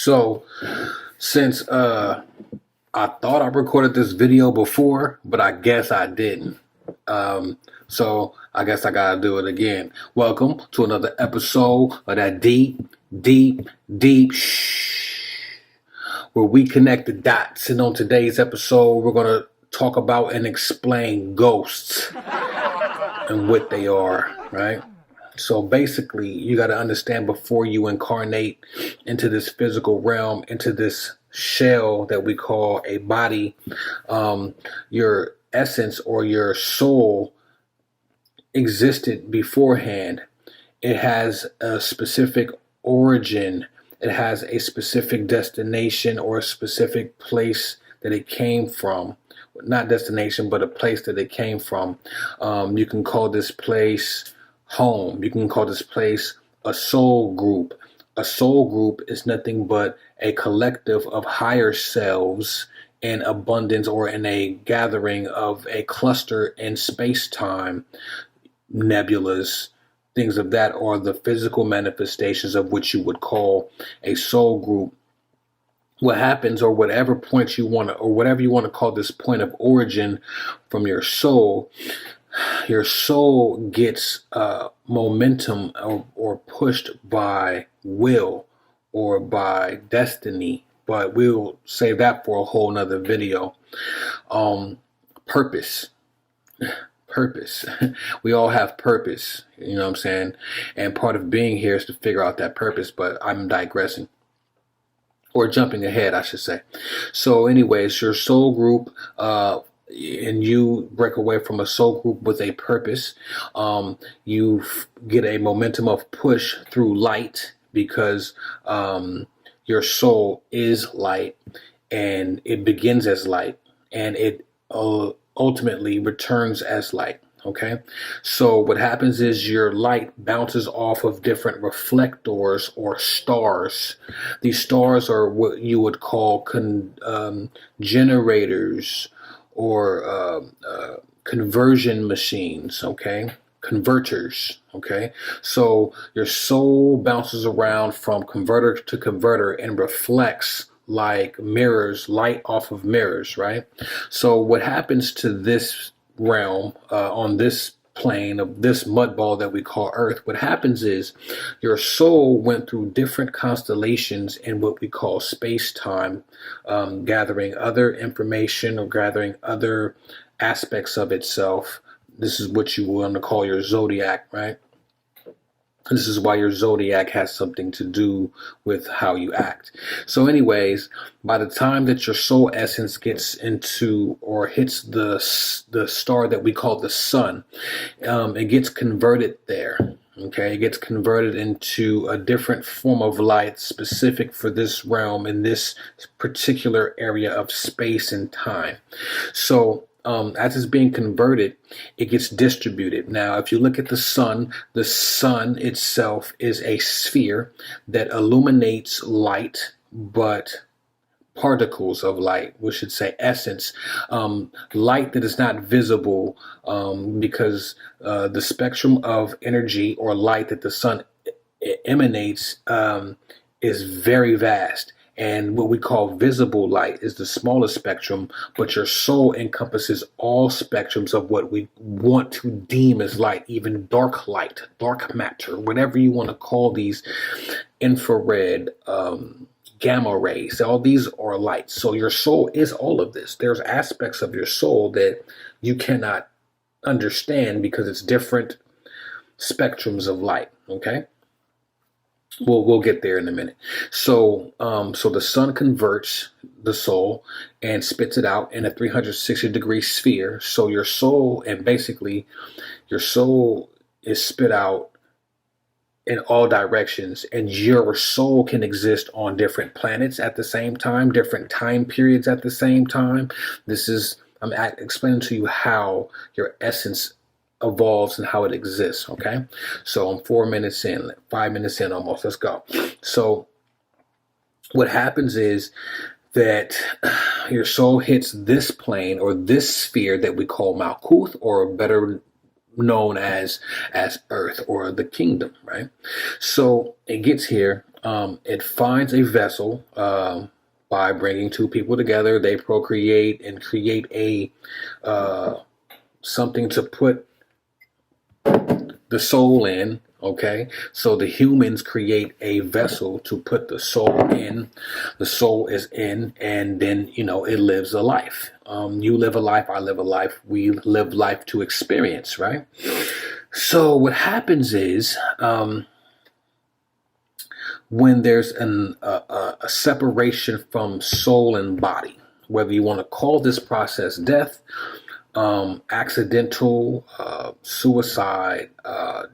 So since I thought I recorded this video before, but I guess I didn't. So I guess I gotta do it again. Welcome to another episode of that deep shh, where we connect the dots. And on today's episode, we're gonna talk about and explain ghosts and what they are, right? So basically, you got to understand before you incarnate into this physical realm, into this shell that we call a body, your essence or your soul existed beforehand. It has a specific origin. It has a specific destination or a specific place that it came from. Not destination, but a place that it came from. You can call this place home. You can call this place a soul group. A soul group is nothing but a collective of higher selves in abundance or in a gathering of a cluster in space-time, nebulas, things of that, or the physical manifestations of what you would call a soul group. What happens, or whatever point you want to, or whatever you want to call this point of origin from your soul gets momentum or pushed by will or by destiny, but we'll save that for a whole nother video. Purpose. We all have purpose, you know what I'm saying? And part of being here is to figure out that purpose, but I'm digressing. Or jumping ahead, I should say. So anyways, your soul group, and you break away from a soul group with a purpose, you get a momentum of push through light because your soul is light, and it begins as light, and it ultimately returns as light. Okay, so what happens is your light bounces off of different reflectors or stars. These stars are what you would call generators or conversion machines, okay? Converters, okay? So your soul bounces around from converter to converter and reflects like mirrors, light off of mirrors, right? So what happens to this realm on this plane of this mud ball that we call Earth, what happens is your soul went through different constellations in what we call space-time, gathering other information or gathering other aspects of itself. This is what you want to call your zodiac, right? This is why your zodiac has something to do with how you act. So anyways, by the time that your soul essence gets into or hits the star that we call the sun, it gets converted there. Okay, it gets converted into a different form of light specific for this realm in this particular area of space and time. So as it's being converted, it gets distributed. Now, if you look at the sun itself is a sphere that illuminates light, but particles of light, we should say essence, light that is not visible, because the spectrum of energy or light that the sun emanates is very vast. And what we call visible light is the smallest spectrum, but your soul encompasses all spectrums of what we want to deem as light, even dark light, dark matter, whatever you want to call these, infrared, gamma rays. All these are light. So your soul is all of this. There's aspects of your soul that you cannot understand because it's different spectrums of light, okay? We'll get there in a minute. So so the sun converts the soul and spits it out in a 360-degree sphere. So your soul, and basically your soul is spit out in all directions, and your soul can exist on different planets at the same time, different time periods at the same time. I'm explaining to you how your essence evolves and how it exists. Okay, so I'm 4 minutes in, 5 minutes in almost. Let's go. So what happens is that your soul hits this plane or this sphere that we call Malkuth, or better known as Earth or the kingdom, right? So it gets here, It finds a vessel by bringing two people together. They procreate and create a something to put the soul in. Okay, so the humans create a vessel to put the soul in. The soul is in, and then it lives a life. You live a life, I live a life. We live life to experience, right? So what happens is when there's a separation from soul and body, whether you want to call this process death, accidental, suicide,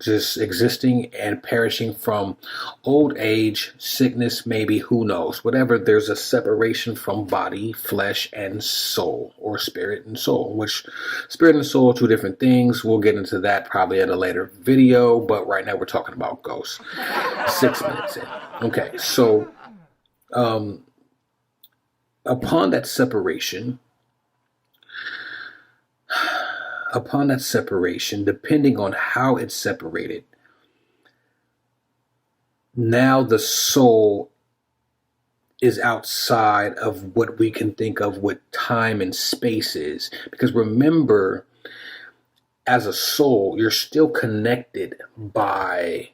just existing and perishing from old age, sickness, maybe, who knows, whatever, there's a separation from body, flesh, and soul, or spirit and soul, which spirit and soul are two different things. We'll get into that probably at a later video, but right now we're talking about ghosts. 6 minutes in. Okay, so upon that separation, depending on how it's separated, now the soul is outside of what we can think of what time and space is. Because remember, as a soul, you're still connected by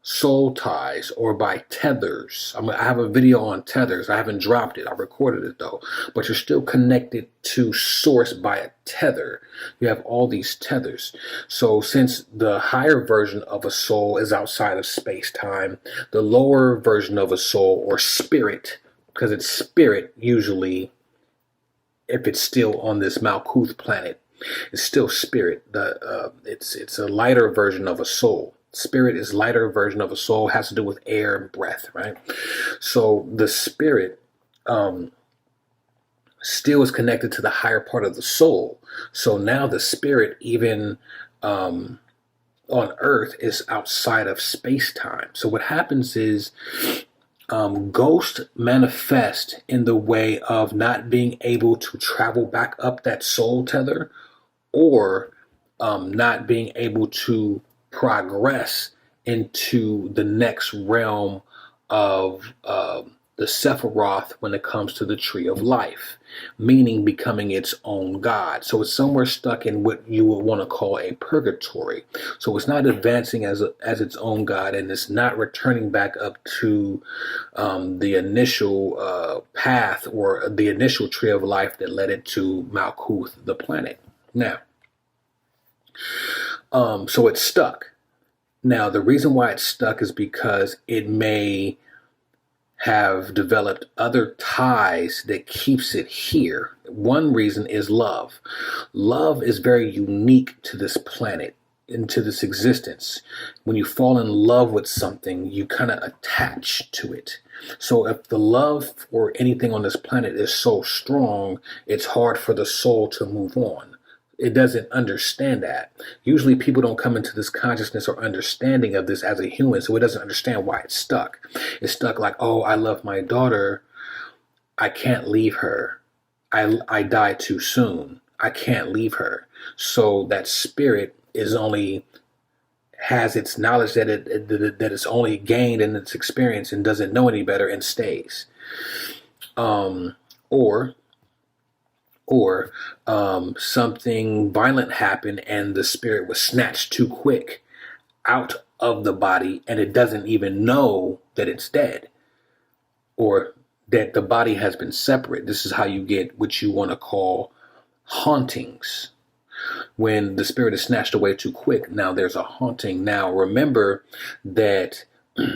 soul ties or by tethers. I have a video on tethers. I haven't dropped it. I recorded it though. But you're still connected to source by a tether. You have all these tethers. So since the higher version of a soul is outside of space-time, the lower version of a soul, or spirit, because it's spirit usually, if it's still on this Malkuth planet, it's still spirit. It's a lighter version of a soul. Spirit is lighter version of a soul, has to do with air and breath, right? So the spirit still is connected to the higher part of the soul. So now the spirit, even on Earth, is outside of space-time. So what happens is ghosts manifest in the way of not being able to travel back up that soul tether, or not being able to progress into the next realm of the Sephiroth when it comes to the tree of life, meaning becoming its own god. So it's somewhere stuck in what you would want to call a purgatory. So it's not advancing as its own god, and it's not returning back up to the initial path or the initial tree of life that led it to Malkuth, the planet. Now, so it's stuck. Now, the reason why it's stuck is because it may have developed other ties that keeps it here. One reason is love. Love is very unique to this planet, into this existence. When you fall in love with something, you kind of attach to it. So if the love for anything on this planet is so strong, it's hard for the soul to move on. It doesn't understand that. Usually people don't come into this consciousness or understanding of this as a human, so it doesn't understand why it's stuck. It's stuck like, oh, I love my daughter. I can't leave her. I died too soon. I can't leave her. So that spirit is only has its knowledge that it's only gained in its experience and doesn't know any better and stays. Or something violent happened and the spirit was snatched too quick out of the body and it doesn't even know that it's dead or that the body has been separate. This is how you get what you want to call hauntings. When the spirit is snatched away too quick, now there's a haunting. Now remember that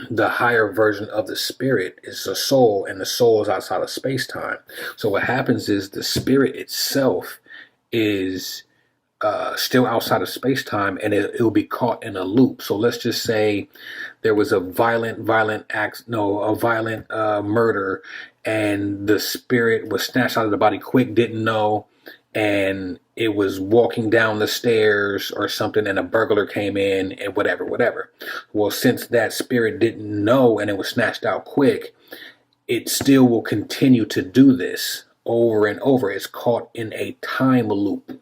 the higher version of the spirit is the soul, and the soul is outside of space-time. So what happens is the spirit itself is still outside of space-time, and it will be caught in a loop. So let's just say there was a violent murder, and the spirit was snatched out of the body quick, didn't know, and it was walking down the stairs or something, and a burglar came in and whatever. Well, since that spirit didn't know and it was snatched out quick, it still will continue to do this over and over. It's caught in a time loop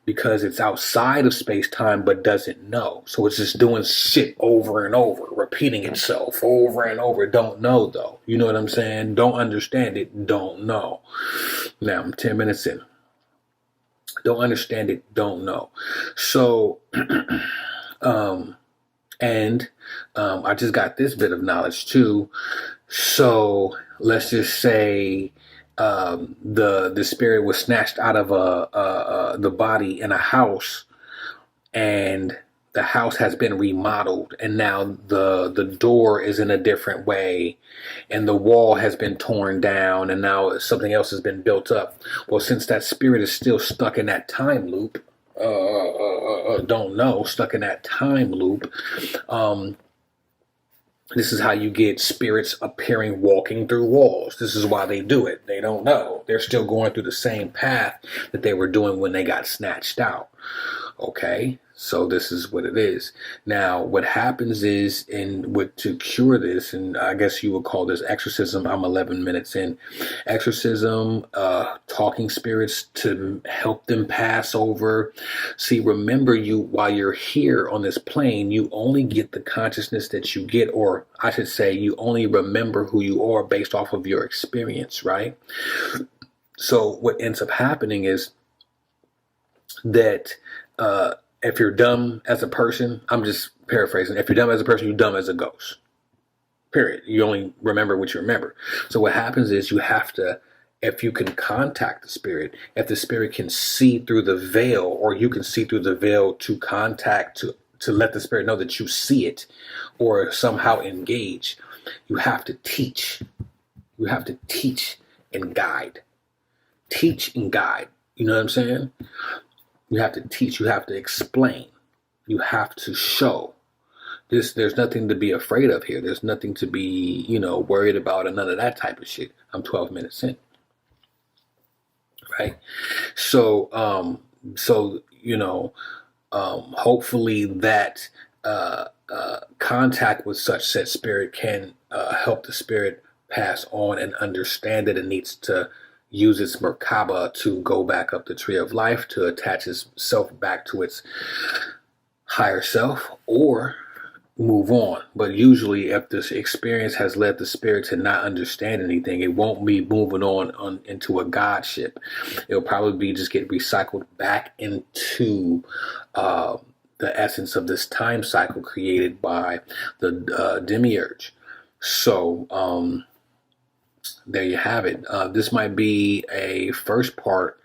because it's outside of space-time but doesn't know. So it's just doing shit over and over, repeating itself over and over. Don't know, though. You know what I'm saying? Don't understand it, don't know. Now, I'm 10 minutes in. Don't understand it, don't know. So, I just got this bit of knowledge, too. So, let's just say the spirit was snatched out of the body in a house, and the house has been remodeled, and now the door is in a different way, and the wall has been torn down, and now something else has been built up. Well, since that spirit is still stuck in that time loop, don't know, stuck in that time loop, this is how you get spirits appearing walking through walls. This is why they do it. They don't know. They're still going through the same path that they were doing when they got snatched out. Okay, so this is what it is. Now, what happens is, to cure this, and I guess you would call this exorcism. I'm 11 minutes in. Exorcism, talking spirits to help them pass over. See, remember, while you're here on this plane, you only get the consciousness that you get, or I should say, you only remember who you are based off of your experience, right? So what ends up happening is that if you're dumb as a person, I'm just paraphrasing, if you're dumb as a person, you're dumb as a ghost. Period. You only remember what you remember. So what happens is you have to, if you can contact the spirit, if the spirit can see through the veil, or you can see through the veil to contact, to let the spirit know that you see it, or somehow engage, you have to teach. You have to teach and guide. Teach and guide. You know what I'm saying? You have to teach, you have to explain, you have to show. There's nothing to be afraid of here. There's nothing to be, worried about, and none of that type of shit. I'm 12 minutes in. Right? So, hopefully that contact with such said spirit can help the spirit pass on and understand that it needs to use its Merkaba to go back up the tree of life, to attach itself back to its higher self, or move on. But usually, if this experience has led the spirit to not understand anything, it won't be moving on into a godship. It'll probably be just get recycled back into the essence of this time cycle created by the demiurge. So, there you have it. This might be a first part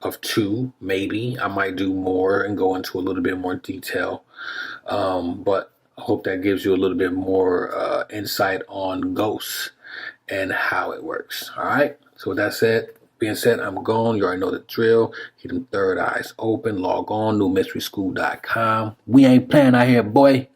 of 2, maybe. I might do more and go into a little bit more detail. But I hope that gives you a little bit more insight on ghosts and how it works. All right. So with that being said, I'm gone. You already know the drill. Keep them third eyes open. Log on, newmysteryschool.com. We ain't playing out here, boy.